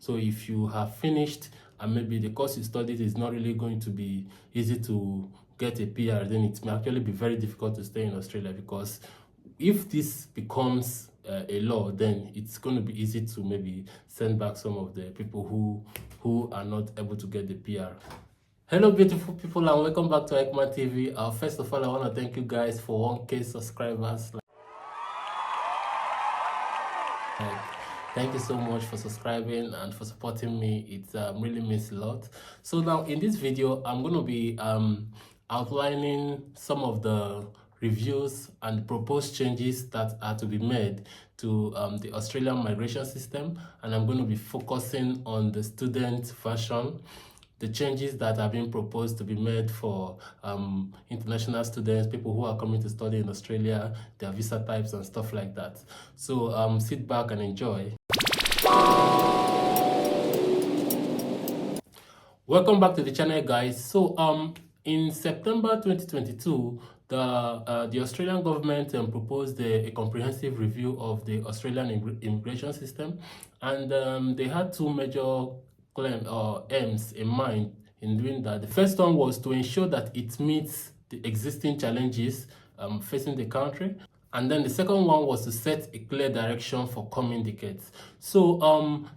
So if you have finished and maybe the course you studied is not really going to be easy to get a PR, then it may actually be very difficult to stay in Australia, because if this becomes a law, then it's going to be easy to maybe send back some of the people who are not able to get the PR. Hello beautiful people, and welcome back to Ekman TV. First of all, I want to thank you guys for 1K subscribers. Thank you so much for subscribing and for supporting me. It really means a lot. So now in this video, I'm going to be outlining some of the reviews and proposed changes that are to be made to the Australian migration system, and I'm going to be focusing on the student version, the changes that are being proposed to be made for international students, people who are coming to study in Australia, their visa types and stuff like that. So sit back and enjoy. Welcome back to the channel, guys. So in September 2022, the Australian government proposed a comprehensive review of the Australian immigration system, and they had two major claims or aims in mind in doing that. The first one was to ensure that it meets the existing challenges facing the country, and then the second one was to set a clear direction for coming decades. So on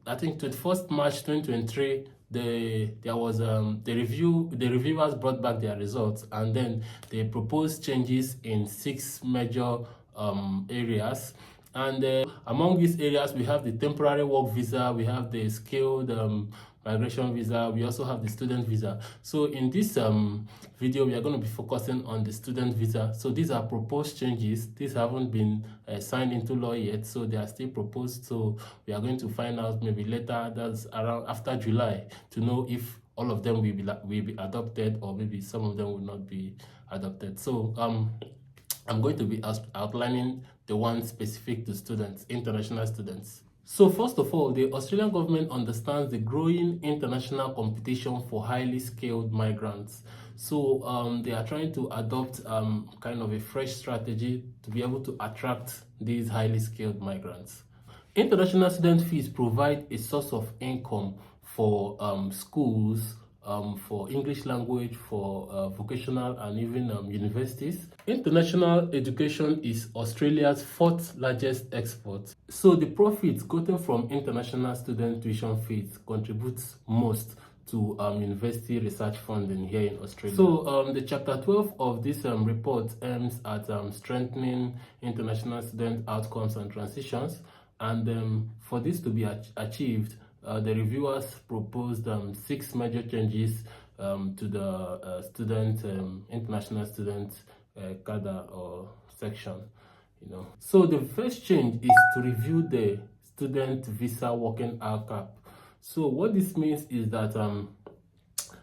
I think 21st March 2023, there was the reviewers brought back their results, and then they proposed changes in 6 major areas. And among these areas, we have the temporary work visa, we have the skilled migration visa, we also have the student visa. So in this video, we are going to be focusing on the student visa. So these are proposed changes. These haven't been signed into law yet, so they are still proposed. So we are going to find out maybe later, that's around after July, to know if all of them will be adopted, or maybe some of them will not be adopted. So I'm going to be outlining the one specific to students, international students. So first of all, the Australian government understands the growing international competition for highly skilled migrants. So they are trying to adopt kind of a fresh strategy to be able to attract these highly skilled migrants. International student fees provide a source of income for schools, for English language, for vocational, and even universities. International education is Australia's 4th largest export. So the profits gotten from international student tuition fees contributes most to university research funding here in Australia. So the chapter 12 of this report aims at strengthening international student outcomes and transitions, and for this to be achieved, the reviewers proposed 6 major changes to the international student cadre or section. So the first change is to review the student visa working hour cap. So what this means is that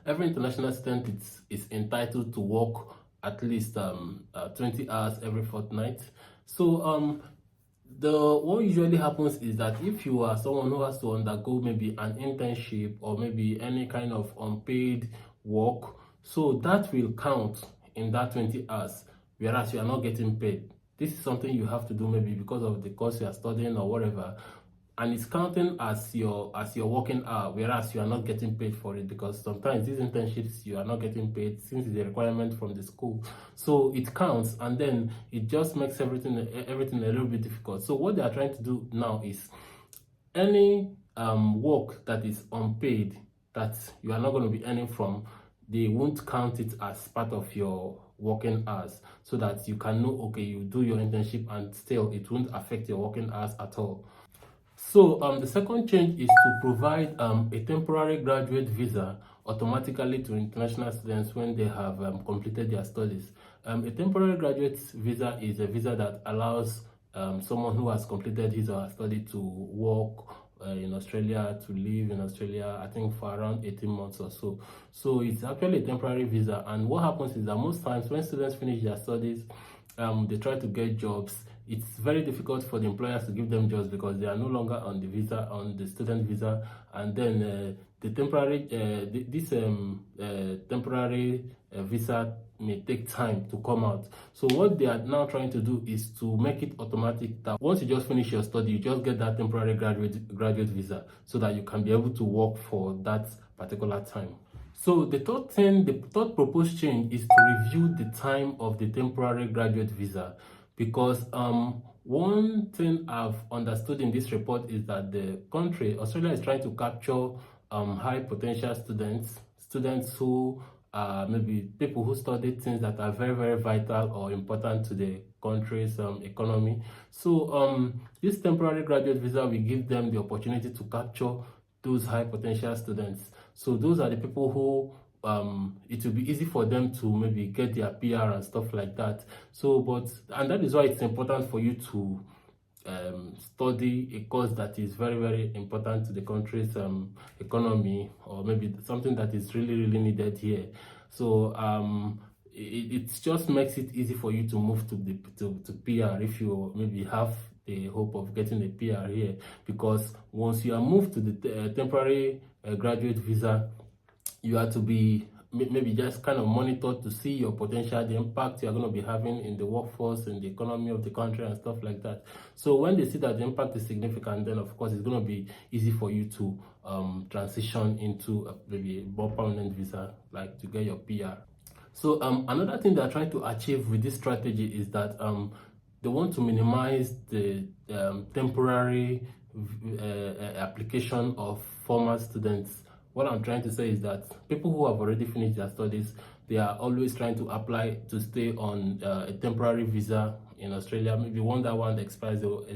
every international student is entitled to work at least 20 hours every fortnight. So what usually happens is that if you are someone who has to undergo maybe an internship or maybe any kind of unpaid work, so that will count in that 20 hours, whereas you are not getting paid. This is something you have to do maybe because of the course you are studying or whatever, and it's counting as your working hour, whereas you are not getting paid for it, because sometimes these internships you are not getting paid since it's a requirement from the school. So it counts, and then it just makes everything a little bit difficult. So what they are trying to do now is any work that is unpaid, that you are not going to be earning from, they won't count it as part of your working hours, so that you can know, okay, you do your internship and still it won't affect your working hours at all. So the second change is to provide a temporary graduate visa automatically to international students when they have completed their studies. A temporary graduate visa is a visa that allows someone who has completed his or her study to work in Australia, to live in Australia, I think for around 18 months or so. So it's actually a temporary visa, and what happens is that most times when students finish their studies, they try to get jobs. It's very difficult for the employers to give them jobs because they are no longer on the visa, on the student visa, and then the temporary temporary visa may take time to come out. So what they are now trying to do is to make it automatic that once you just finish your study, you just get that temporary graduate visa so that you can be able to work for that particular time. So the third proposed change is to review the time of the temporary graduate visa, because one thing I've understood in this report is that the country, Australia, is trying to capture high potential students who are maybe people who study things that are very, very vital or important to the country's economy. So this temporary graduate visa will give them the opportunity to capture those high potential students. So those are the people who it will be easy for them to maybe get their PR and stuff like that. So and that is why it's important for you to study a course that is very, very important to the country's economy, or maybe something that is really, really needed here. So it just makes it easy for you to move to PR if you maybe have the hope of getting a PR here, because once you are moved to the temporary graduate visa, you have to be maybe just kind of monitored to see your potential, the impact you're going to be having in the workforce and the economy of the country and stuff like that. So when they see that the impact is significant, then of course it's going to be easy for you to transition into maybe a more permanent visa, like to get your PR. So another thing they're trying to achieve with this strategy is that they want to minimize the temporary application of former students. What I'm trying to say is that people who have already finished their studies, they are always trying to apply to stay on a temporary visa in Australia. Maybe one expires, they will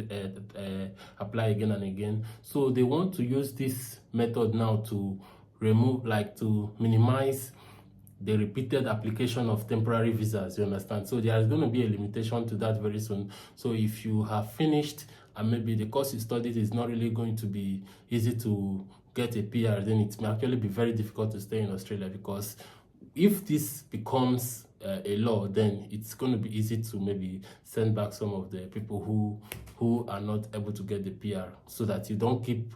apply again and again. So they want to use this method now to to minimize the repeated application of temporary visas, you understand? So there is going to be a limitation to that very soon. So if you have finished and maybe the course you studied is not really going to be easy to get a PR, then it may actually be very difficult to stay in Australia, because if this becomes a law, then it's going to be easy to maybe send back some of the people who are not able to get the PR, so that you don't keep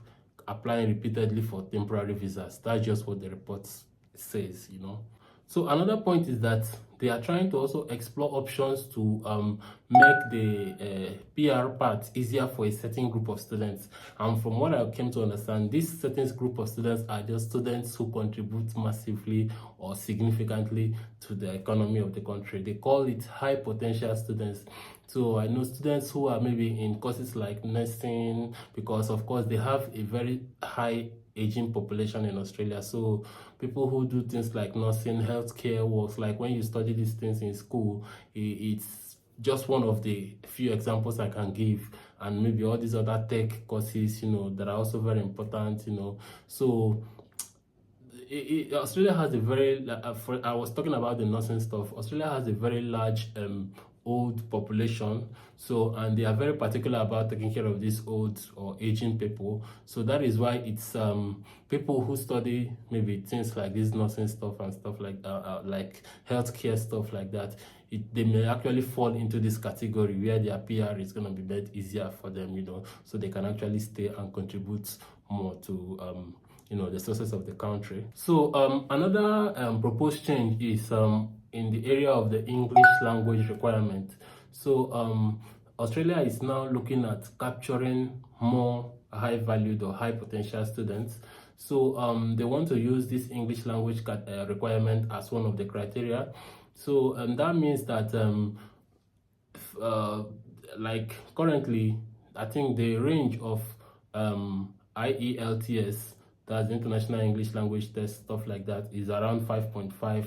applying repeatedly for temporary visas. That's just what the report says, you know. So another point is that they are trying to also explore options to make the PR part easier for a certain group of students. And from what I came to understand, this certain group of students are just students who contribute massively or significantly to the economy of the country. They call it high potential students. So I know students who are maybe in courses like nursing, because of course they have a very high aging population in Australia. So people who do things like nursing, healthcare works, like when you study these things in school, it's just one of the few examples I can give. And maybe all these other tech courses, you know, that are also very important, you know. So Australia has a very, I was talking about the nursing stuff. Australia has a very large old population, so, and they are very particular about taking care of these old or aging people. So that is why it's people who study maybe things like this nursing stuff and stuff like healthcare stuff like that, they may actually fall into this category where their PR is going to be made easier for them, you know, so they can actually stay and contribute more to you know, the sources of the country. So another proposed change is in the area of the English language requirement. So Australia is now looking at capturing more high valued or high potential students. So they want to use this English language requirement as one of the criteria. So that means that like currently, I think the range of IELTS, that's the International English Language Test, stuff like that, is around 5.5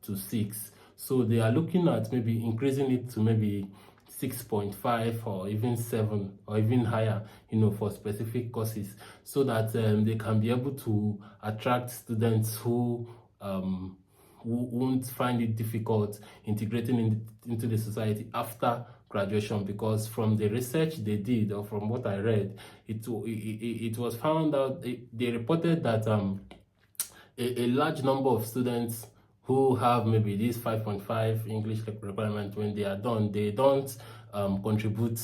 to 6. So they are looking at maybe increasing it to maybe 6.5 or even 7 or even higher, you know, for specific courses, so that they can be able to attract students who won't find it difficult integrating into the society after graduation. Because from the research they did, or from what I read, it was found out, they reported that a large number of students who have maybe this 5.5 English requirement, when they are done, they don't contribute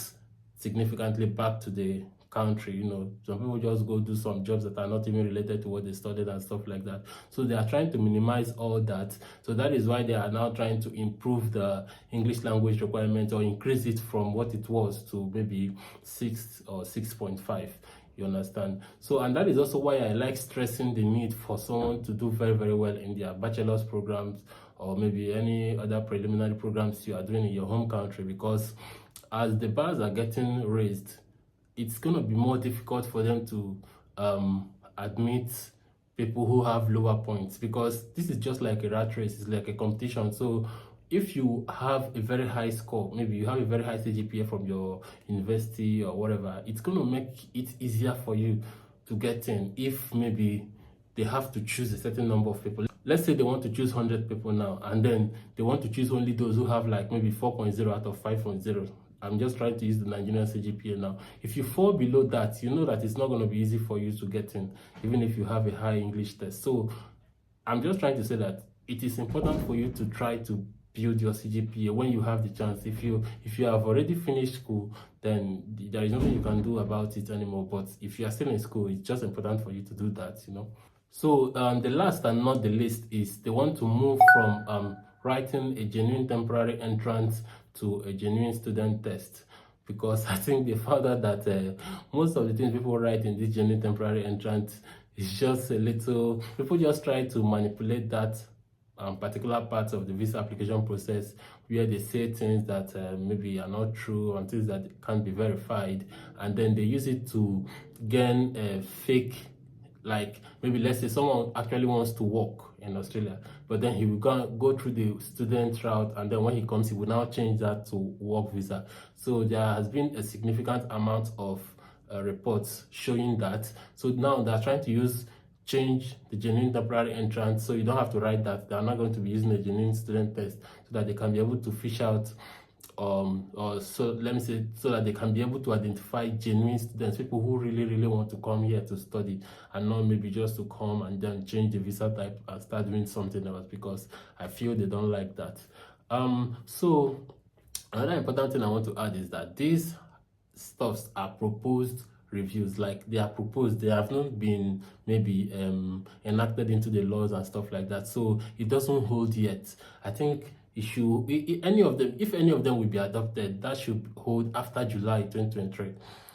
significantly back to the country. You know, some people just go do some jobs that are not even related to what they studied and stuff like that. So they are trying to minimize all that. So that is why they are now trying to improve the English language requirement, or increase it from what it was to maybe 6 or 6.5. You understand? So, and that is also why I like stressing the need for someone to do very, very well in their bachelor's programs, or maybe any other preliminary programs you are doing in your home country, because as the bars are getting raised, it's going to be more difficult for them to admit people who have lower points, because this is just like a rat race. It's like a competition. So if you have a very high score, maybe you have a very high CGPA from your university or whatever, it's going to make it easier for you to get in. If maybe they have to choose a certain number of people, let's say they want to choose 100 people now, and then they want to choose only those who have like maybe 4.0 out of 5.0. I'm just trying to use the Nigerian CGPA now. If you fall below that, you know that it's not going to be easy for you to get in, even if you have a high English test. So I'm just trying to say that it is important for you to try to build your CGPA when you have the chance. If you have already finished school, then there is nothing you can do about it anymore. But if you are still in school, it's just important for you to do that, you know. So the last and not the least is they want to move from writing a genuine temporary entrance to a genuine student test, because I think they found out that most of the things people write in this genuine temporary entrance is just a little, people just try to manipulate that particular parts of the visa application process, where they say things that maybe are not true and things that can't be verified, and then they use it to gain a fake, like maybe let's say someone actually wants to work in Australia, but then he will go through the student route, and then when he comes, he will now change that to work visa. So there has been a significant amount of reports showing that. So now they're trying to change the genuine temporary entrance, so you don't have to write that. They're not going to be using a genuine student test, so that they can be able to fish out or so let me say, so that they can be able to identify genuine students, people who really want to come here to study, and not maybe just to come and then change the visa type and start doing something else, because I feel they don't like that. So another important thing I want to add is that these stuffs are proposed reviews. Like, they are proposed, they have not been maybe enacted into the laws and stuff like that, so it doesn't hold yet. I think it should, if any of them will be adopted, that should hold after July 2023.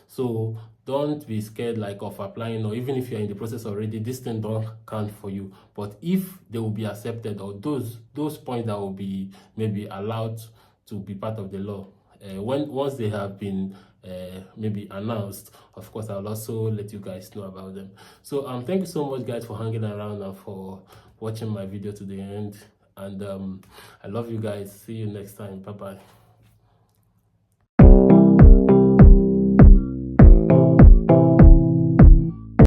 So don't be scared like of applying, or even if you're in the process already, this thing don't count for you. But if they will be accepted, or those points that will be maybe allowed to be part of the law, once they have been maybe announced, of course I'll also let you guys know about them. So thank you so much guys for hanging around and for watching my video to the end, and I love you guys. See you next time. Bye bye.